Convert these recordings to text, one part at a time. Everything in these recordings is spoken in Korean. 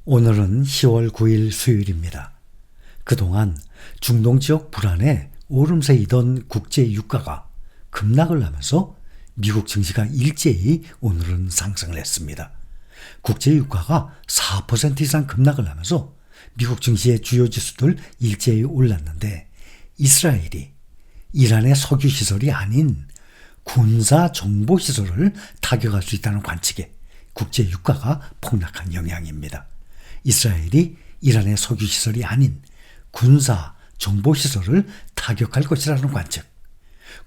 오늘은 10월 9일 수요일입니다. 그동안 중동 지역 불안에 오름세이던 국제 유가가 급락을 하면서 미국 증시가 일제히 오늘은 상승을 했습니다. 국제 유가가 4% 이상 급락을 하면서 미국 증시의 주요 지수들 일제히 올랐는데, 이스라엘이 이란의 석유 시설이 아닌 군사 정보 시설을 타격할 수 있다는 관측에 국제 유가가 폭락한 영향입니다. 이스라엘이 이란의 석유 시설이 아닌 군사 정보 시설을 타격할 것이라는 관측.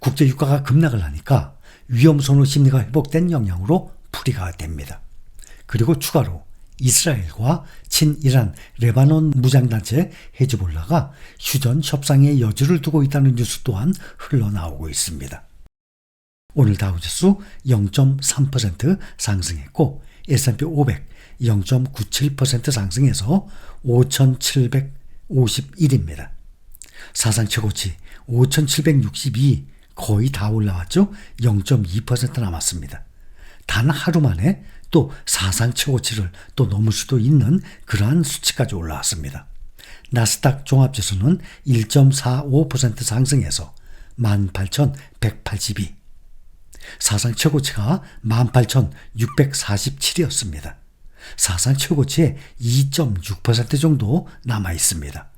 국제 유가가 급락을 하니까 위험 선호 심리가 회복된 영향으로 풀이가 됩니다. 그리고 추가로 이스라엘과 친이란 레바논 무장단체 헤즈볼라가 휴전 협상의 여지를 두고 있다는 뉴스 또한 흘러나오고 있습니다. 오늘 다우지수 0.3% 상승했고, S&P 500 0.97% 상승해서 5,751입니다. 사상 최고치 5,762 거의 다 올라왔죠. 0.2% 남았습니다. 단 하루 만에 또 사상 최고치를 또 넘을 수도 있는 그러한 수치까지 올라왔습니다. 나스닥 종합지수는 1.45% 상승해서 18,182, 사상 최고치가 18,647이었습니다. 사상 최고치에 2.6% 정도 남아 있습니다.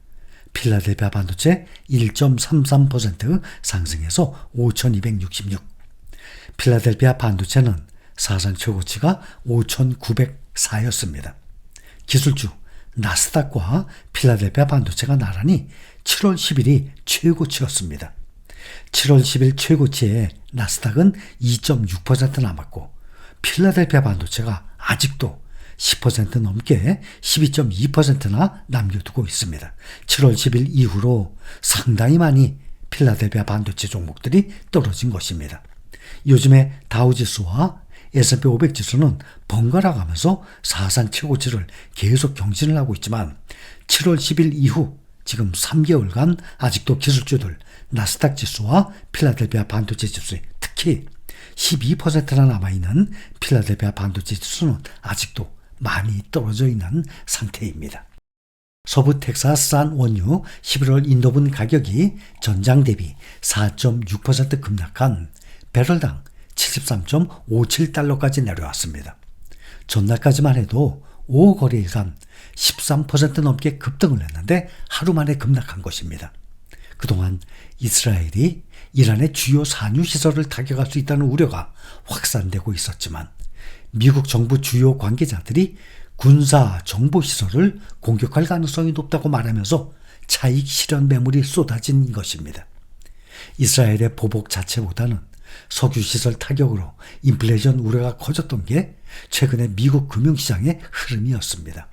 필라델피아 반도체 1.33% 상승해서 5,266. 필라델피아 반도체는 사상 최고치가 5,904였습니다. 기술주 나스닥과 필라델피아 반도체가 나란히 7월 10일이 최고치였습니다. 7월 10일 최고치에 나스닥은 2.6% 남았고, 필라델피아 반도체가 아직도 10% 넘게 12.2%나 남겨두고 있습니다. 7월 10일 이후로 상당히 많이 필라델피아 반도체 종목들이 떨어진 것입니다. 요즘에 다우지수와 S&P 500 지수는 번갈아 가면서 사상 최고치를 계속 경신을 하고 있지만, 7월 10일 이후 지금 3개월간 아직도 기술주들 나스닥 지수와 필라델피아 반도체 지수, 특히 12%나 남아있는 필라델피아 반도체 지수는 아직도 많이 떨어져 있는 상태입니다. 서부 텍사스산 원유 11월 인도분 가격이 전장 대비 4.6% 급락한 배럴당 73.57달러까지 내려왔습니다. 전날까지만 해도 5거래일간 13% 넘게 급등을 했는데 하루 만에 급락한 것입니다. 그동안 이스라엘이 이란의 주요 산유시설을 타격할 수 있다는 우려가 확산되고 있었지만, 미국 정부 주요 관계자들이 군사 정보시설을 공격할 가능성이 높다고 말하면서 차익 실현 매물이 쏟아진 것입니다. 이스라엘의 보복 자체보다는 석유시설 타격으로 인플레이션 우려가 커졌던 게 최근의 미국 금융시장의 흐름이었습니다.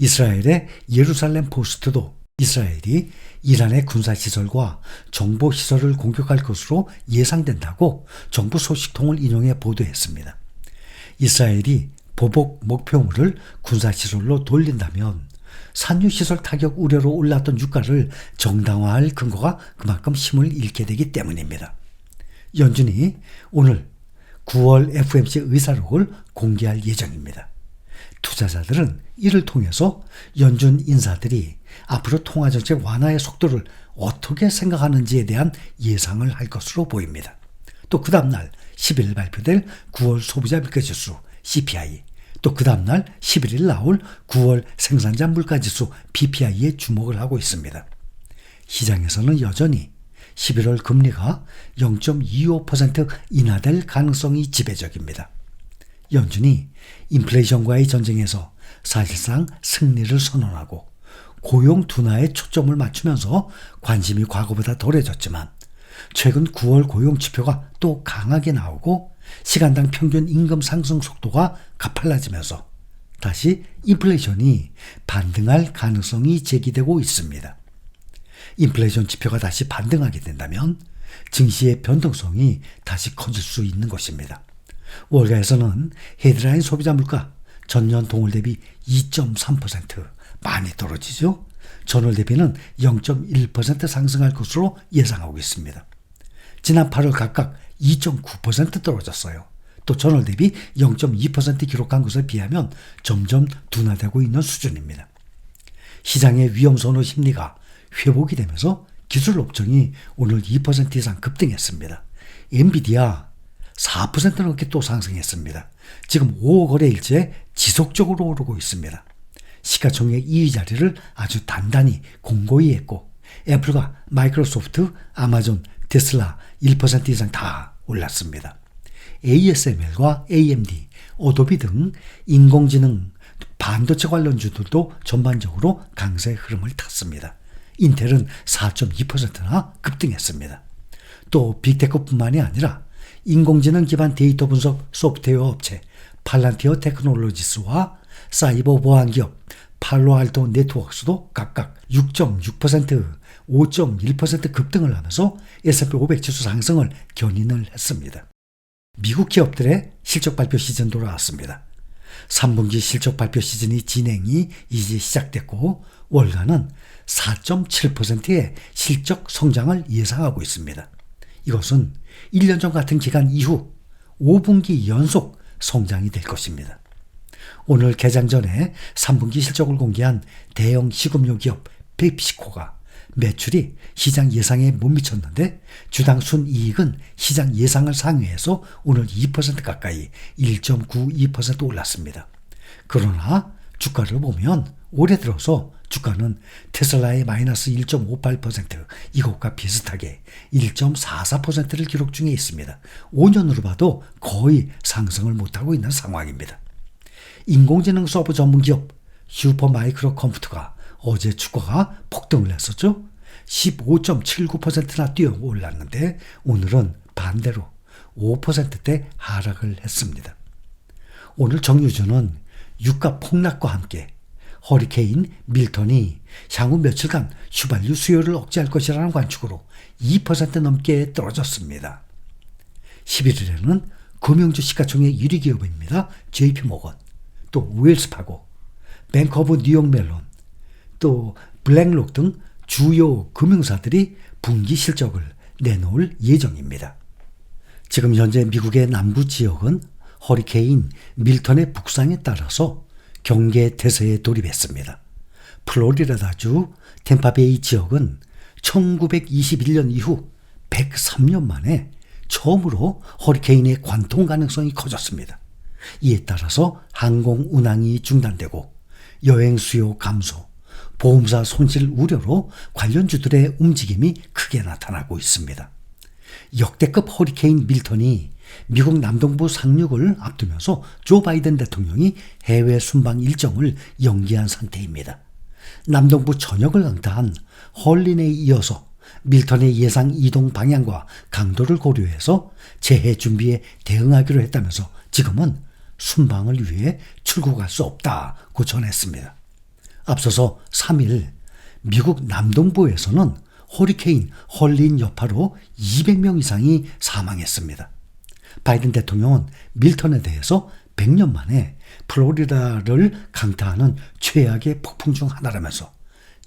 이스라엘의 예루살렘 포스트도 이스라엘이 이란의 군사시설과 정보시설을 공격할 것으로 예상된다고 정부 소식통을 인용해 보도했습니다. 이스라엘이 보복 목표물을 군사시설로 돌린다면 산유시설 타격 우려로 올랐던 유가를 정당화할 근거가 그만큼 힘을 잃게 되기 때문입니다. 연준이 오늘 9월 FOMC 의사록을 공개할 예정입니다. 투자자들은 이를 통해서 연준 인사들이 앞으로 통화정책 완화의 속도를 어떻게 생각하는지에 대한 예상을 할 것으로 보입니다. 또 그 다음날 10일 발표될 9월 소비자 물가지수 CPI, 또 그 다음날 11일 나올 9월 생산자 물가지수 PPI에 주목을 하고 있습니다. 시장에서는 여전히 11월 금리가 0.25% 인하될 가능성이 지배적입니다. 연준이 인플레이션과의 전쟁에서 사실상 승리를 선언하고 고용 둔화에 초점을 맞추면서 관심이 과거보다 덜해졌지만, 최근 9월 고용 지표가 또 강하게 나오고 시간당 평균 임금 상승 속도가 가팔라지면서 다시 인플레이션이 반등할 가능성이 제기되고 있습니다. 인플레이션 지표가 다시 반등하게 된다면 증시의 변동성이 다시 커질 수 있는 것입니다. 월가에서는 헤드라인 소비자 물가 전년 동월 대비 2.3% 많이 떨어지죠. 전월 대비는 0.1% 상승할 것으로 예상하고 있습니다. 지난 8월 각각 2.9% 떨어졌어요. 또 전월 대비 0.2% 기록한 것에 비하면 점점 둔화되고 있는 수준입니다. 시장의 위험선호 심리가 회복이 되면서 기술 업종이 오늘 2% 이상 급등했습니다. 엔비디아 4% 넘게 또 상승했습니다. 지금 5억 거래일째 지속적으로 오르고 있습니다. 시가총액 2위 자리를 아주 단단히 공고히 했고 애플과 마이크로소프트, 아마존, 테슬라 1% 이상 다 올랐습니다. ASML과 AMD, 어도비 등 인공지능, 반도체 관련주들도 전반적으로 강세 흐름을 탔습니다. 인텔은 4.2%나 급등했습니다. 또 빅테크뿐만이 아니라 인공지능 기반 데이터 분석 소프트웨어 업체 팔란티어 테크놀로지스와 사이버 보안 기업 팔로알토 네트워크스도 각각 6.6%, 5.1% 급등을 하면서 S&P 500 지수 상승을 견인을 했습니다. 미국 기업들의 실적 발표 시즌 돌아왔습니다. 3분기 실적 발표 시즌이 진행이 이제 시작됐고 월가는 4.7%의 실적 성장을 예상하고 있습니다. 이것은 1년 전 같은 기간 이후 5분기 연속 성장이 될 것입니다. 오늘 개장 전에 3분기 실적을 공개한 대형 식음료 기업 펩시코가 매출이 시장 예상에 못 미쳤는데 주당 순이익은 시장 예상을 상회해서 오늘 2% 가까이 1.92% 올랐습니다. 그러나 주가를 보면 올해 들어서 주가는 테슬라의 마이너스 1.58% 이것과 비슷하게 1.44%를 기록 중에 있습니다. 5년으로 봐도 거의 상승을 못하고 있는 상황입니다. 인공지능 서버 전문 기업 슈퍼마이크로 컴퓨터가 어제 주가가 폭등을 했었죠. 15.79%나 뛰어 올랐는데 오늘은 반대로 5%대 하락을 했습니다. 오늘 정유주는 유가 폭락과 함께 허리케인 밀턴이 향후 며칠간 휘발유 수요를 억제할 것이라는 관측으로 2% 넘게 떨어졌습니다. 11일에는 금융주 시가총액 1위 기업입니다. JP모건, 또 웰스파고, 뱅크 오브 뉴욕 멜론, 또 블랙록 등 주요 금융사들이 분기 실적을 내놓을 예정입니다. 지금 현재 미국의 남부 지역은 허리케인 밀턴의 북상에 따라서 경계 태세에 돌입했습니다. 플로리다주 템파베이 지역은 1921년 이후 103년 만에 처음으로 허리케인의 관통 가능성이 커졌습니다. 이에 따라서 항공 운항이 중단되고 여행 수요 감소, 보험사 손실 우려로 관련주들의 움직임이 크게 나타나고 있습니다. 역대급 허리케인 밀턴이 미국 남동부 상륙을 앞두면서 조 바이든 대통령이 해외 순방 일정을 연기한 상태입니다. 남동부 전역을 강타한 헐린에 이어서 밀턴의 예상 이동 방향과 강도를 고려해서 재해 준비에 대응하기로 했다면서 지금은 순방을 위해 출국할 수 없다고 전했습니다. 앞서서 3일 미국 남동부에서는 허리케인 헐린 여파로 200명 이상이 사망했습니다. 바이든 대통령은 밀턴에 대해서 100년 만에 플로리다를 강타하는 최악의 폭풍 중 하나라면서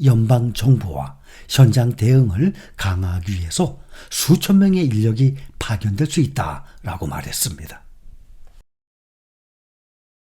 연방정부와 현장 대응을 강화하기 위해서 수천 명의 인력이 파견될 수 있다라고 말했습니다.